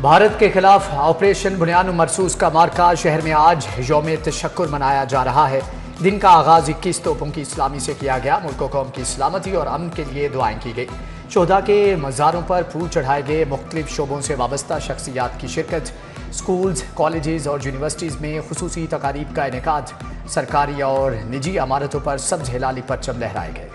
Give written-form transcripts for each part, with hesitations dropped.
भारत के खिलाफ ऑपरेशन बुनियाद मरसूस का मार्का शहर में आज यौम तशक्कुर मनाया जा रहा है। दिन का आगाज 21 तोपों की इस्लामी से किया गया। मुल्क व कौम की सलामती और अमन के लिए दुआएं की गई। शोहदा के मज़ारों पर फूल चढ़ाए गए। मुख्तलिफ शोबों से वाबस्ता शख्सियात की शिरकत। स्कूल्स, कॉलेजेस और यूनिवर्सिटीज़ में खुसूसी तकारीब का इनेकाद। सरकारी और निजी इमारतों पर सब्ज हिलाली परचम लहराए गए।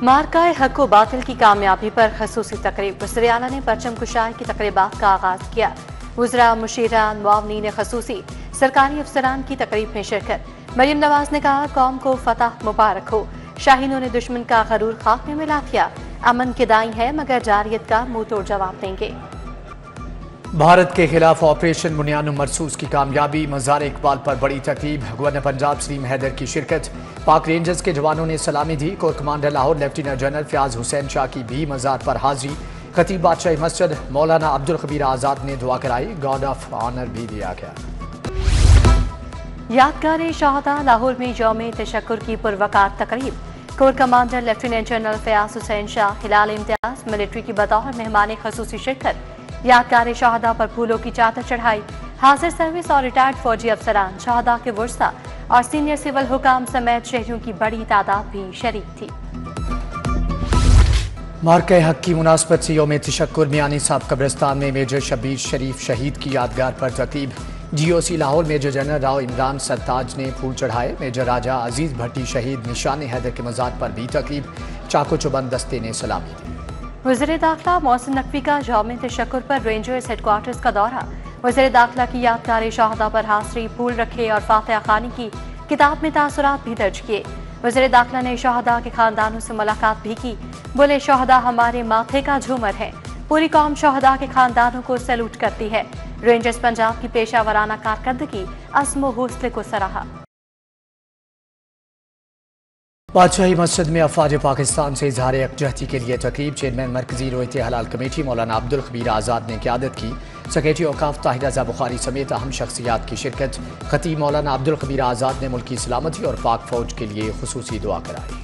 मार्का हक व बातिल की कामयाबी पर खसूसी तकरीब। वज़ीर आला ने परचम कुशाई की तकरीबात का आगाज किया। वज़रा, मुशीरान, मुआवनीन खसूसी, सरकारी अफसरान की तकरीब में शिरकत। मरियम नवाज ने कहा, कौम को फतह मुबारक हो। शाहीनों ने दुश्मन का गरूर खाक में मिला दिया। अमन के दाई है मगर जारियत का मुंह तोड़ जवाब देंगे। भारत के खिलाफ ऑपरेशन बुनियाद मरसूस की कामयाबी। मज़ार इकबाल पर बड़ी तकरीब। गवर्नर पंजाब सलीम हैदर की शिरकत। पाक रेंजर्स के जवानों ने सलामी दी। Corps commander Lahore lieutenant general Fayyaz Hussain Shah की भी मज़ार पर हाजिरी। खतीब बादशाही मस्जिद मौलाना अब्दुल खबीर आज़ाद ने दुआ कराई। गार्ड ऑफ ऑनर भी दिया गया। यादगार शहादा लाहौर में यौम तशक्कुर की पुरवकार तकरीब। Corps commander lieutenant general Fayyaz Hussain Shah, Hilal Imtiaz, military की बतौर मेहमान खसूसी शिरकत। यादगार शहादा पर फूलों की चादर चढ़ाई। हाजिर सर्विस और रिटायर्ड फौजी अफसरान, शहादा के वर्सा और सीनियर सिविल हुकाम समेत शहरियों की बड़ी तादाद भी शरीक थी। मार्का हक की मुनासबत से यौम तशक्कुर मियानी साहब कब्रिस्तान में मेजर शब्बीर शरीफ शहीद की यादगार पर तकरीब। GOC Lahore major general Rao Imran Sartaj ने फूल चढ़ाए। मेजर राजा अजीज भट्टी शहीद निशान हैदर के मज़ार पर भी तकरीब। चाको चुबंद दस्ते ने सलामी दी। वज़ीर दाखिला मोहसिन नकवी का यौम तशक्कुर पर रेंजर्स हेडक्वार्टर्स का दौरा। वज़ीर दाखिला की यादगार शहादा पर हाजिरी, फूल रखे और फातिहा खानी की किताब में तासुरात भी दर्ज किए। वज़ीर दाखिला ने शहादा के खानदानों से मुलाकात भी की। बोले, शहादा हमारे माथे का झूमर है। पूरी कौम शहादा के खानदानों को सैल्यूट करती है। रेंजर्स पंजाब की पेशा वराना कारकर्दगी, अज़्म व हौसले को सराहा। बादशाही मस्जिद में अफवाज पाकिस्तान से इजहार यकजहती के लिए तकरीब। चेयरमैन मरकजी रोयत हलाल कमेटी मौलाना अब्दुल खबीर आज़ाद ने क़यादत की। सेक्रेटरी औकाफ ताहिर रज़ा बुखारी समेत अहम शख्सियात की शिरकत। खतीब मौलाना अब्दुल खबीर आज़ाद ने मुल्क की सलामती और पाक फौज के लिए खुसूसी दुआ कराई।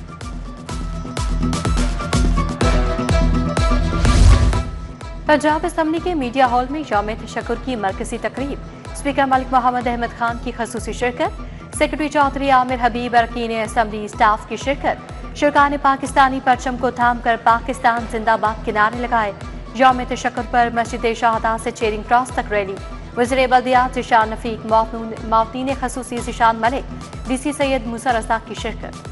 पंजाब असम्बली के मीडिया हॉल में यौम तशक्कुर की मरकजी तकरीब। स्पीकर मलिक मोहम्मद अहमद खान की खसूसी शिरकत। सेक्रेटरी चौधरी आमिर हबीब, अरकीन असम्बली स्टाफ की शिरकत। शुरा ने पाकिस्तानी परचम को थाम कर पाकिस्तान जिंदाबाद के नारे लगाए। यौम तशक्कुर पर मस्जिद शहादा से चेरिंग क्रॉस तक रैली। वज़ीर बल्दियात ज़िशान नफ़ीक, मुआवनीन खसूसी ज़िशान मलिक, DC सैयद मूसा रज़ाक की शिरकत।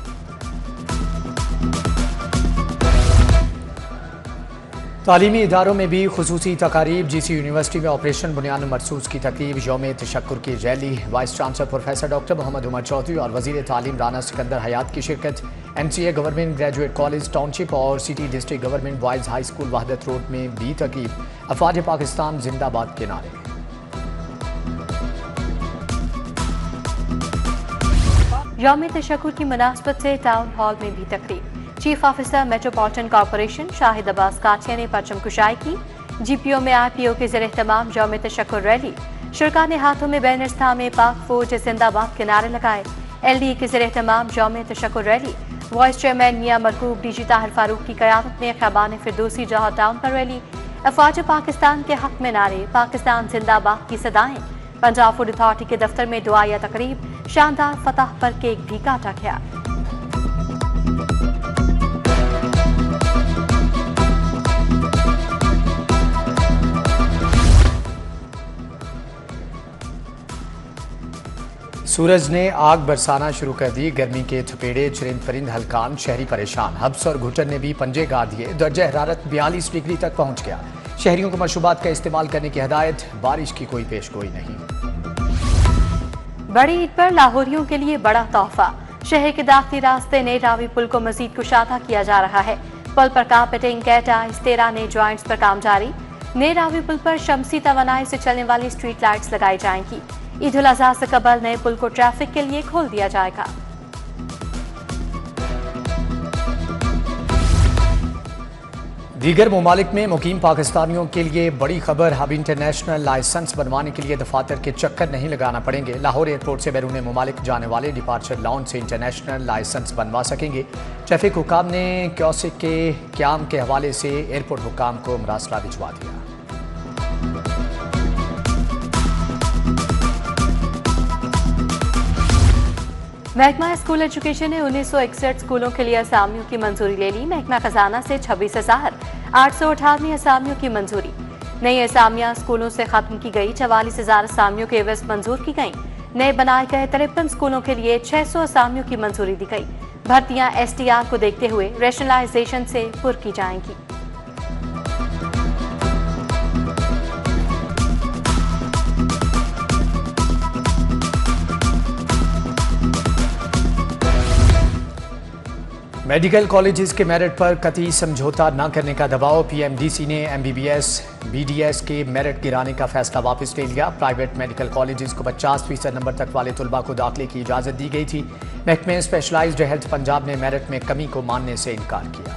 तालीमी इदारों में भी खुसूसी तकारीब। GC यूनिवर्सिटी में ऑपरेशन बुनियाद मरसूस की तकरीब। यौम तशक्कुर की रैली। Vice chancellor professor doctor Mohammad Umar Chaudhry और वज़ीर तालीम राना सिकंदर हयात की शिरकत। MCA government graduate college township और city district government boys high school Wahdat road में भी तकरीब। अफवाज पाकिस्तान जिंदाबाद के नारे। यौम तशक्कुर की मुनासबत से टाउन हॉल में भी तकरीब। Chief officer metropolitan corporation Shahid Abbas Kachiya ने परचम कुशाई की। GPO में IPO के ज़ेर एहतमाम यौम तशक्कुर रैली। शुरा ने हाथों में बैनर्स थामे पाक फौज जिंदाबाद के नारे लगाए। LDA के ज़ेर एहतमाम यौम तशक्कुर रैली। वाइस चेयरमैन मियां मरकूब DG ताहिर फारूक की क़यादत में ख़ैबान फिरदौसी जौहर टाउन पर रैली। अफवाज पाकिस्तान के हक में नारे, पाकिस्तान जिंदाबाद की सदाएं। पंजाब फूड अथॉरिटी के दफ्तर में दुआया तकरीब। शानदार फतह पर केक भी काटा गया। सूरज ने आग बरसाना शुरू कर दी। गर्मी के थपेड़े, चरिंद परिंद हलकान, शहरी परेशान। हब्स और घुटन ने भी पंजे गाड़ दिए। दर्जा हरारत 42 डिग्री तक पहुंच गया। शहरियों को मशरूबात का इस्तेमाल करने की हिदायत। बारिश की कोई पेशगोई नहीं। बड़ी ईद पर लाहौरियों के लिए बड़ा तोहफा। शहर के दाखिली रास्ते नए रावी पुल को मजीद कुशादा किया जा रहा है। पुल पर कारपेटिंग, कैटा, इस्तेरा ने ज्वाइंट्स पर काम जारी। नए रावी पुल पर शमसी तवानाई से चलने वाली स्ट्रीट लाइट्स लगाई जाएंगी। ईद उल अज़हा से कबल नए पुल को ट्रैफिक के लिए खोल दिया जाएगा। दीगर ममालिक में मुकीम पाकिस्तानियों के लिए बड़ी खबर। अब इंटरनेशनल लाइसेंस बनवाने के लिए दफातर के चक्कर नहीं लगाना पड़ेंगे। लाहौर एयरपोर्ट से बैरून ममालिक जाने वाले डिपार्चर लाउंज से इंटरनेशनल लाइसेंस बनवा सकेंगे। ट्रैफिक हुकाम ने क्योसिक के क्याम के हवाले से एयरपोर्ट हुकाम को मरासला भिजवा दिया। महकमा स्कूल एजुकेशन ने 1961 स्कूलों के लिए असामियों की मंजूरी ले ली। महकमा खजाना से 26,898 असामियों की मंजूरी। नई असामियां स्कूलों से खत्म की गई। 44,000 असामियों के एवज मंजूर की गई। नए बनाए गए 53 स्कूलों के लिए 600 असामियों की मंजूरी दी गई। भर्तियां STR को देखते हुए रैशनलाइजेशन से पुर की जाएंगी। मेडिकल कॉलेजेस के मेरिट पर कतई समझौता न करने का दबाव। PMDC ने MBBS BDS के मेरिट गिराने का फैसला वापस ले लिया। प्राइवेट मेडिकल कॉलेजेस को 50% नंबर तक वाले तुलबा को दाखिले की इजाज़त दी गई थी। महकमे स्पेशलाइज्ड हेल्थ पंजाब ने मेरिट में कमी को मानने से इनकार किया।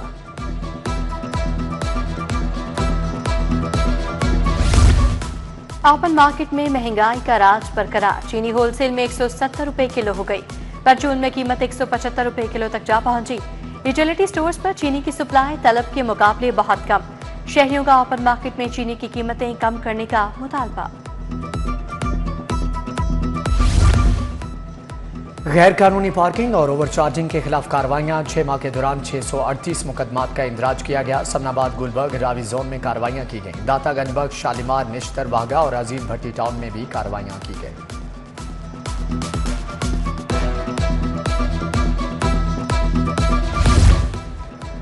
ओपन मार्केट में महंगाई का राज बरकरार। चीनी होलसेल में 170 रुपए किलो हो गई। परचून में कीमत 175 रुपए किलो तक जा पहुंची। यूटिलिटी स्टोर्स पर चीनी की सप्लाई तलब के मुकाबले बहुत कम। शहरियों का ओपन मार्केट में चीनी की कीमतें कम करने का मुतालबा। गैर कानूनी पार्किंग और ओवरचार्जिंग के खिलाफ कार्रवाइयां। 6 माह के दौरान 638 मुकदमात का इंदराज किया गया। समनाबाद, गुलबर्ग, रावी जोन में कार्रवाइयां की गईं। दाता, गंजबर्ग, शालीमार, निश्तर, वाहगा और अजीम भट्टी टाउन में भी कार्रवाइयां की गईं।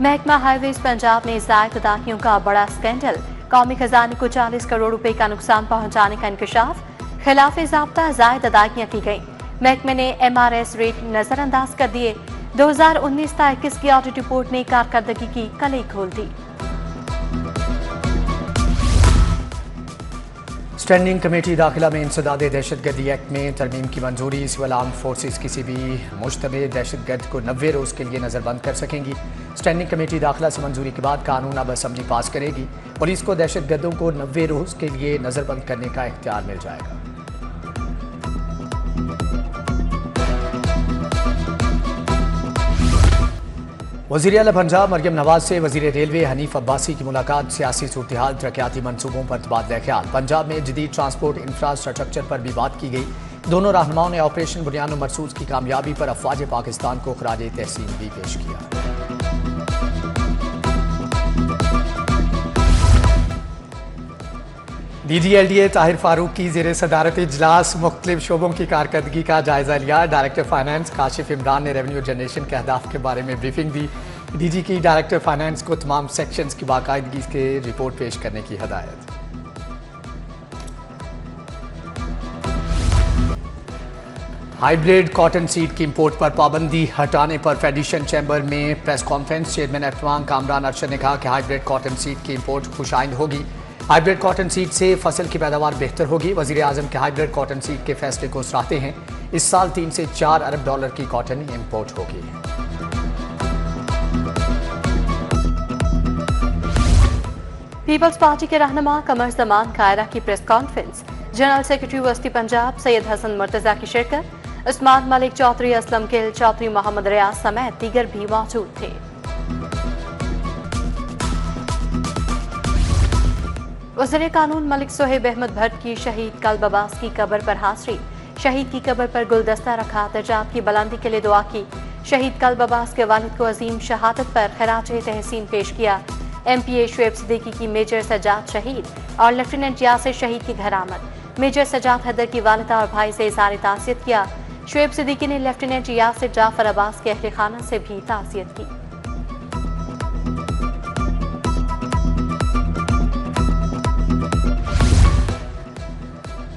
महकमा हाईवेज पंजाब ने जायद अदायगियों का बड़ा स्कैंडल। कौमी खजाने को 40 करोड़ रुपए का नुकसान पहुंचाने का इंकशाफ। खिलाफ ज़ाब्ता जायद अदायगियां की गईं। महकमे ने MRS रेट नजरअंदाज कर दिए। 2019-21 की ऑडिट रिपोर्ट ने कारकर्दगी की कलई खोल दी। स्टैंडिंग कमेटी दाखिला में इंसदाद दहशतगर्दी एक्ट में तरमीम की मंजूरी। सिविल आर्म फोर्सेस किसी भी मुश्तबे दहशतगर्द को 90 रोज़ के लिए नज़रबंद कर सकेंगी। स्टैंडिंग कमेटी दाखिला से मंजूरी के बाद कानून अब असम्बली पास करेगी। पुलिस को दहशतगर्दों को 90 रोज़ के लिए नज़रबंद करने का इख्तियार मिल जाएगा। वज़ीर आला पंजाब मरियम नवाज से वज़ीर रेलवे हनीफ अब्बासी की मुलाकात। सियासी सूरत-ए-हाल, तरक्याती मनसूबों पर तबादला ख्याल। पंजाब में जदीद ट्रांसपोर्ट इंफ्रास्ट्रक्चर पर भी बात की गई। दोनों रहनुमाओं ने ऑपरेशन बुनियाद मरसूज की कामयाबी पर अफवाज पाकिस्तान को खराज तहसीन भी पेश किया। DDLDA ताहिर फारूक की ज़ेरे सदारत इजलास मुख्तलिफ शोबों की कारकर्दगी का जायजा लिया। डायरेक्टर फाइनेंस काशिफ इमरान ने रेवेन्यू जनरेशन के अहदाफ के बारे में ब्रीफिंग दी। DG की डायरेक्टर फाइनेंस को तमाम सेक्शंस की बाकायदगी से रिपोर्ट पेश करने की हदायत। हाइब्रिड कॉटन सीड की इंपोर्ट पर पाबंदी हटाने पर फेडरेशन चैम्बर में press conference. Chairman Afwan Kamran Arshad ने कहा कि हाइब्रिड कॉटन सीड की इंपोर्ट खुशाइंद होगी। हाइब्रिड कॉटन सीड से फसल की पैदावार बेहतर होगी। वज़ीर आज़म के हाइब्रिड कॉटन सीड के फैसले को सराहते हैं। इस साल 3 से 4 अरब डॉलर की कॉटन इंपोर्ट होगी। पीपल्स पार्टी के रहनुमा कमर जमान कायरा की प्रेस कॉन्फ्रेंस। जनरल सेक्रेटरी वस्ती पंजाब सैयद हसन मुर्तजा की शिरकत। उस्मान मलिक चौधरी, असलम गिल चौधरी, मोहम्मद रियाज समेत दीगर भी मौजूद थे। वज़ीर कानून मलिक सोहेब अहमद भट्ट की शहीद कल्ब अब्बास की कब्र पर हाजिरी। शहीद की कब्र पर गुलदस्ता रखा, दर्जात की बुलंदी के लिए दुआ की। शहीद कल्ब अब्बास के वालिद को अजीम शहादत पर खराज तहसीन पेश किया। MPA शुएब सिद्दीकी की मेजर सजाद शहीद और लेफ्टिनेंट यासिर शहीद की घर आमद। मेजर सजाद हैदर की वालिदा और भाई से इज़हार ताज़ियत किया। शुएब सिद्दीकी ने लेफ्टिनेंट यासिर जाफर अब्बास के अहले खाना से भी ताज़ियत की।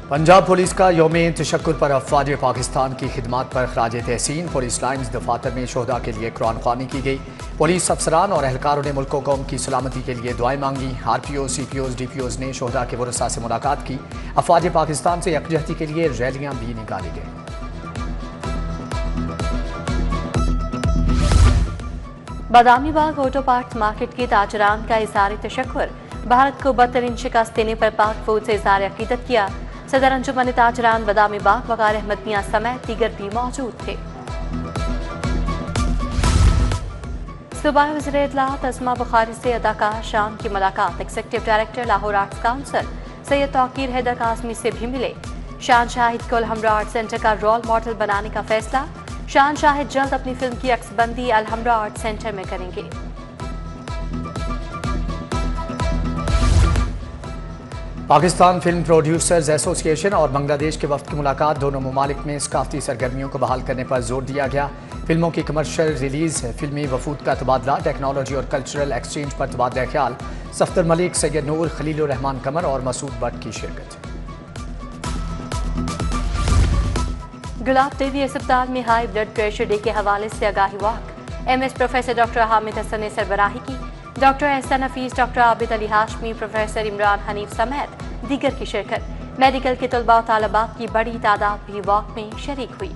पंजाब पुलिस का यौम तशक्कुर पर अफवाज पाकिस्तान की खिदमात पर खराज तहसीन। पुलिस लाइन्स दफातर में शोहदा के लिए कुरान ख्वानी की गई। पुलिस अफसरान और एहलकारों ने मुल्क कौम की सलामती के लिए दुआएं मांगी। RPO, CPOs, DPOs ने शोहदा के वरसा से मुलाकात की। अफवाज पाकिस्तान से यकजहती के लिए रैलियां भी निकाली गईं। Badami Bagh auto parts market के ताजरान का इज़हार तशक्कुर, भारत को बदतरीन शिकस्त देने पर पाक फौज से इज़हार अकीदत किया। सदर अंजुमन ताजरान बादामी बाग वकार अहमद मियां समेत दीगर भी मौजूद थे। सूबाई वज़ीर इत्तलाआत अस्मा बुखारी से अदाकार शान की मुलाकात। Executive director Lahore arts council Syed Tauqeer Haider Kazmi से भी मिले। शान शाहिद को अलहम्रा आर्ट सेंटर का रोल मॉडल बनाने का फैसला। शान शाहिद जल्द अपनी फिल्म की अक्सबंदी अलहम्रा आर्ट सेंटर में करेंगे। पाकिस्तान फिल्म प्रोड्यूसर्स एसोसिएशन और बांग्लादेश के वफ्द की मुलाकात। दोनों ममालिक में सकाफती सरगर्मियों को बहाल करने पर जोर दिया गया। फिल्मों की कमर्शियल रिलीज, फिल्मी वफूद का तबादला, टेक्नोलॉजी और कल्चरल एक्सचेंज पर तबादला ख्याल। सफ्दर मलिक, सैयद नूर, खलीलुर रहमान कमर और मसूद भट्ट की शिरकत। गुलाब देवी अस्पताल में हाई ब्लड प्रेशर डे के हवाले से आगाही walk. MS professor doctor Hamid Hasan ने सरबराही की। Doctor Ehsan Hafeez, doctor Abid Ali Hashmi, professor Imran Hanif समेत दीगर की शिरकत। मेडिकल के तलबा और तालिबात की बड़ी तादाद भी वॉक में शरीक हुई।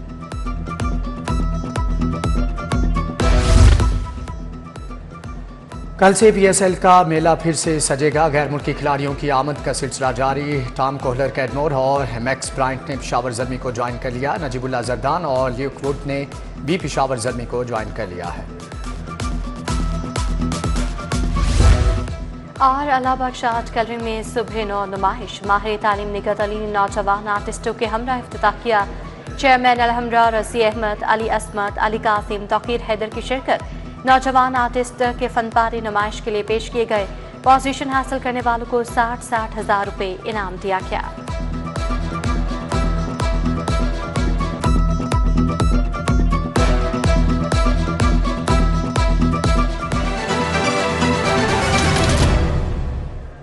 कल से PSL का मेला फिर से सजेगा। गैर मुल्की खिलाड़ियों की आमद का सिलसिला जारी। टॉम कोहलर, कैडमोर और मैक्स ब्रायंट ने पेशावर ज़ल्मी को ज्वाइन कर लिया। नजीबुल्लाह जरदान और ल्यूक वुड ने भी पेशावर ज़ल्मी को ज्वाइन कर लिया है। और अलाहाबाद शार्ट गैलरी में सुबह 9 नुमाइश। माहिर तालीम ने गतलीन नौजवान आर्टिस्टों के हमरा इफ्तिताह किया। चेयरमैन अलहम्रा रसी अहमद, अली असमत, अली कासिम, तौकीर हैदर की शिरकत। नौजवान आर्टिस्ट के फनपारे नुमाइश के लिए पेश किए गए। पोजीशन हासिल करने वालों को 60,000 रुपये इनाम दिया गया।